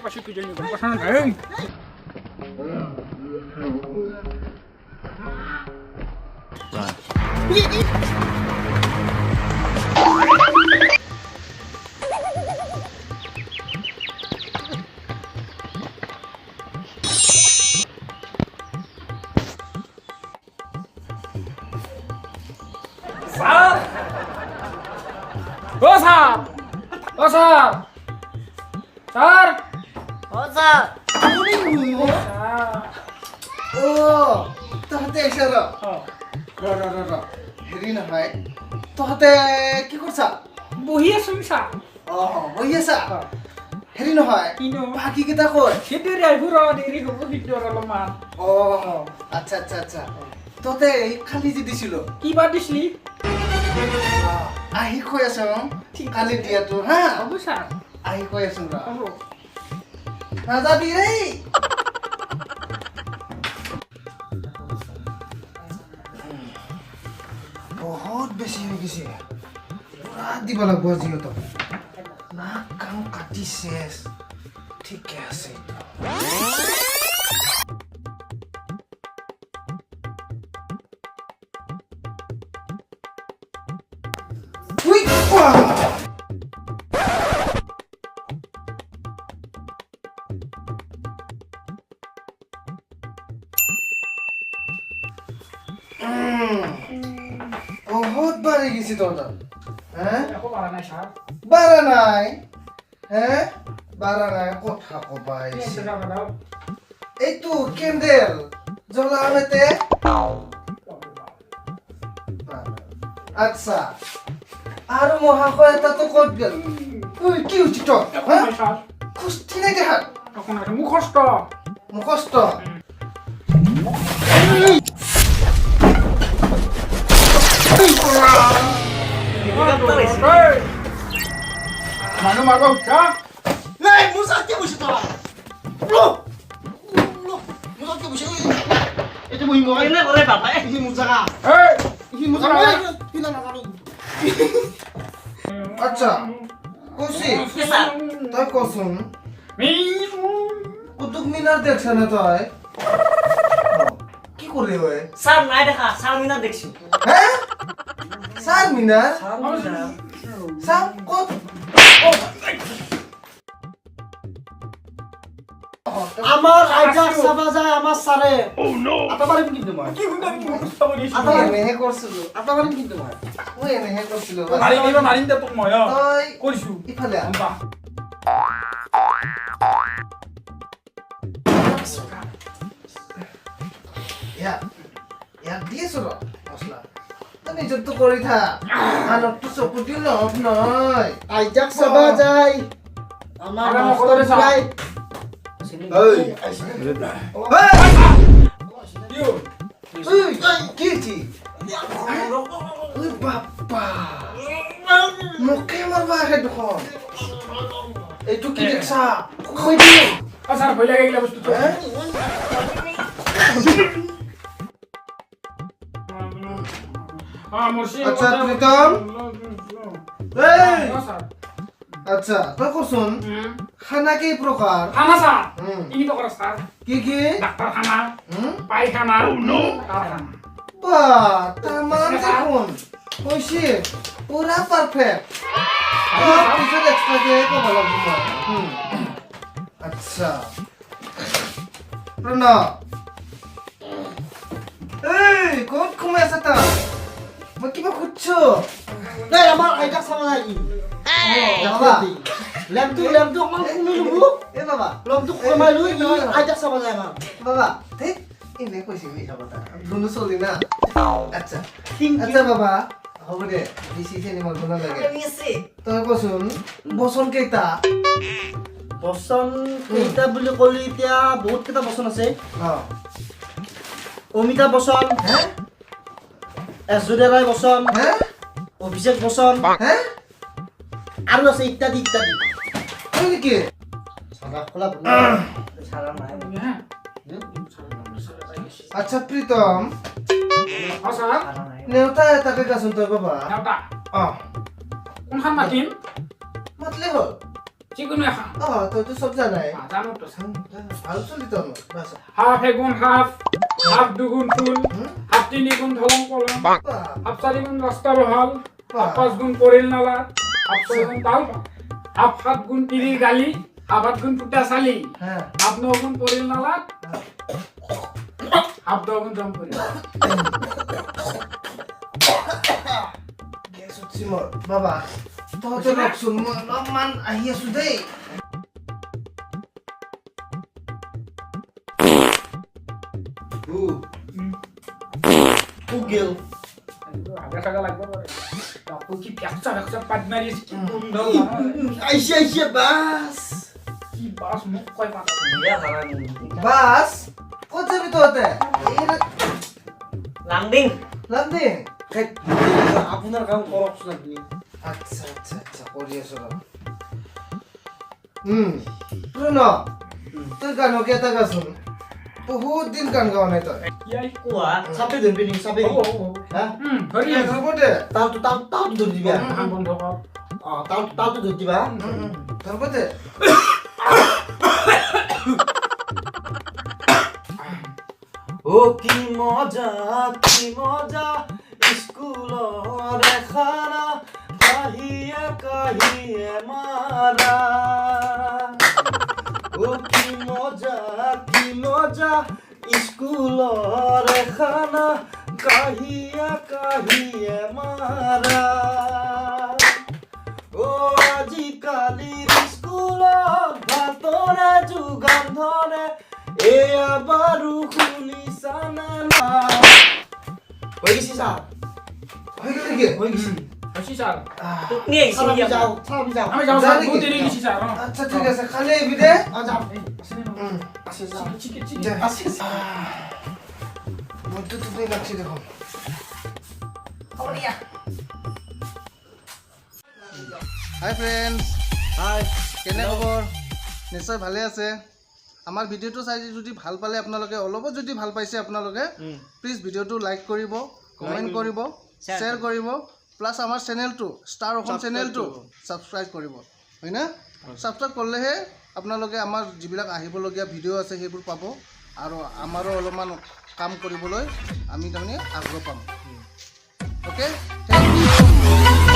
পাইছোঁ কিজানি গম পাইছা নে নাই? স্যাৰ ও স্যাৰ ও স্যাৰ স্যাৰ ও স্যাৰ ও তহঁতে আহিছে ৰ হেৰি নহয় তহঁতে কি কৰছা বহি আছোঁ স্যাৰ বহি আছা হেৰি নহয় কিনো বাকীকেইটা কৈ সেইটো আহিব ৰ দেৰি হ'ব সেইটো অলপমান আচ্ছা আচ্ছা আচ্ছা তহঁতে খালি যে দিছিলোঁ কিবা দিছিলি আহি কৈ আছ কালি দিয়াটো হা হ'ব স্যাৰ আহি কৈ আছো ৰ হ'ব নাযাবি দেই বহুত বেছি হৈ গৈছে পুৰা দিব লাগিব যিহেতু নাক কাণ কাটি চেচ ঠিকে আছে বহুত বাঢ়ি গেছি তহঁতৰ একো পাৰা নাই স্যাৰ বাঢ়া নাই বাঢ়া নাই কথা কবা আহিছে এইটো কেন্ডেল জ্বলাওঁতে আচ্ছা আৰু মহাশয় এটাতো ক'ত গেল কি হৈছে তই খুষ্টি নাই দেখাত মুখস্থ মুখস্থ মানুহ মাৰিব উঠা নাই মোৰ চাকে বসে তোৰা মোৰ চাকে বসে এইটো মই মোবাইল এনে কৰে বাবা এই মোৰ জায়গা এই এই মোৰ জায়গা কিনা না কাৰো আচ্ছা কোসি স্যার তই কচোন কুতুব মিনার দেখছ না তই কি করে হয় স্যার নাই দেখা স্যার মিনা দেখছি হ্যাঁ চার মিনার চার কত আমার আইজাক সাবা যায় আমার সারে আটাবারিম কিন্তু মই কি গুন্ডামি কি মুখস্থ কৰিছিলি এনেহে কৰছিলো আটাবাৰিম কিন্তু মই মই এনেহে কৰছিলো মাৰিম দে তোক মই তই কৰিছোঁ ইফালে আহ। যা ইয়াত দি আছো ৰ মছলা তই নিজৰটো কৰি থাক আনকটো চকু দি লাভ নাই আইজাক সাবা যায় আমার আরে মাস্টার নকরে স্যার। ভাই কি কি ওই বাপ্পা মোকে মারবা আহে দেখোন এইটো কি দেখছা কৈ দি স্যার ভয় লাগে এইগিলা বস্তু আচ্ছা প্রীতম এই আচ্ছা তই কচোন খানা কেই প্ৰকাৰ খানা স্যাৰ হুম। তিনি প্ৰকাৰ স্যাৰ কি কি ডাক্তাৰ খানা হুম পায়খানা কাৰখানা বা তামান দেখোন কৈছে পুৰা পাৰফেক্ট পিছত এক্সট্ৰাকে ক'ব লাগিব মই আচ্ছা প্ৰণৱ এই ক'ত সোমাই আছা তই মই কিবা সুধছো নাই আমার আইজাক সাবা যায় বাবা ল্যাম্পটো অকমান কমি লব এ বাবা ল্যাম্পটো কমাই লৈ আইজাক সাবা যায় আমার বাবা ধেই এনে কৈছে মিছা কথা ধুনু চলি না আচ্ছা Thank you. আচ্ছা বাবা হ'ব দে বেছি চেনি মাৰিব নালাগে আমি আছে তই কচোন বচন কেইটা বচন কেইটা বুলি ক'লি এতিয়া বহুত কেইটা বচন আছে অমিতাভ বচন হে এজুৰিয়া ৰায় বচন হে অভিষেক বচন হে আৰু আছে ইত্যাদি ইত্যাদি হয় নেকি সাদা খোলা সারা নাই আচ্ছা প্রীতম স্যার নেওতা এটাকে গাচোন তই বাবা নেওতা অ কোনখান মাতিম মাতলে হ'ল যিকোনো এখন তইতো চব জানাই জানো তো ভাল চলি তই বাছ হাফ এগুণ হাফ হাফ দুগুণ ফুল হাফ তিনি গুণ ধলং পলং হাফ চাৰি গুণ ৰাস্তা বহল হাফ পাঁচ গুণ পৰিল নালা হাফ ছয় গুণ তাল হাফ সাত গুণ তিৰিৰ গালি হাফ আঠ গুণ ফুটা চালি হ্যাঁ হাফ ন গুণ পৰিল নালা হাফ দহ গুণ জম পৰিল গেছ উঠছি মোৰ বাবা তহঁতে ৰখচোন মই অলপমান আহি আছো দেই গেল আগা চাগা লাগব পাৰে বাপু কি পেকচা পেকচা পাত মাৰি আছে কি গোন্ধ আইছে বাস কি বাছ মোক কয় পাতা বিয়া খালা নি বাছ ক'ত যাবি তহঁতে লাংডিং লামদিং আপোনাৰ কাম কৰকচোন আপুনি আচ্ছা আচ্ছা আচ্ছা কৰি আছো ৰ প্ৰণৱ তই গানকে এটা গাচোন বহুত দিন গান গাৱ নাই তই ইয়াই কোৱা চাপে ধৰিবি নি চাপে হ'ব হ'ব হা ধৰি আছো হ'ব দে তালটো ধৰি দিবা কাম বন্ধ কৰ তালটো ধৰি দিবা হ'ব দে ও কি মজা স্কুলৰ খানা কাহিয়ে মাৰা ও কি মজা স্কুলৰ খানা কাহিয়ে মাৰা ও আজিকালিৰ স্কুলত ভাতৰে যোগান ধৰে এয়া বাৰু শুনিছানে না হৈ গৈছে ছাৰ হৈ গ'ল নেকি হৈ গৈছে হৈছি ছাৰ টুকনি আহিছে আমি নেকি যাওঁ আপোনাৰ? যাওঁ আমি যাওঁ যা ছাৰ নেকি? বহুত দেৰি গৈছি ছাৰ আচ্ছা ঠিক আছে খালি আহিবি দে যাওঁ আছেনে নহয়? আছে যাওঁ চিকেন দে। চিকেন আছে মোৰতো টোপনি লাগছি দেখোন হাই ফ্ৰেণ্ডছ হাই কেনে খবৰ নিশ্চয় ভালে আছে আমাৰ ভিডিঅ'টো চাই যদি ভাল পালে আপোনালোকে অলপো যদি ভাল পাইছে আপোনালোকে প্লিজ ভিডিঅ'টো লাইক কৰিব কমেণ্ট কৰিব শ্বেয়াৰ কৰিব প্লাছ আমাৰ চেনেলটো ষ্টাৰ অসম চেনেলটো ছাবস্ক্ৰাইব কৰিব হয়নে ছাবস্ক্ৰাইব কৰিলেহে আপোনালোকে আমাৰ যিবিলাক আহিবলগীয়া ভিডিঅ' আছে সেইবোৰ পাব আৰু আমাৰো অলপমান কাম কৰিবলৈ আমি তাৰমানে আগ্ৰহ পাম অ'কে থেংক ইউ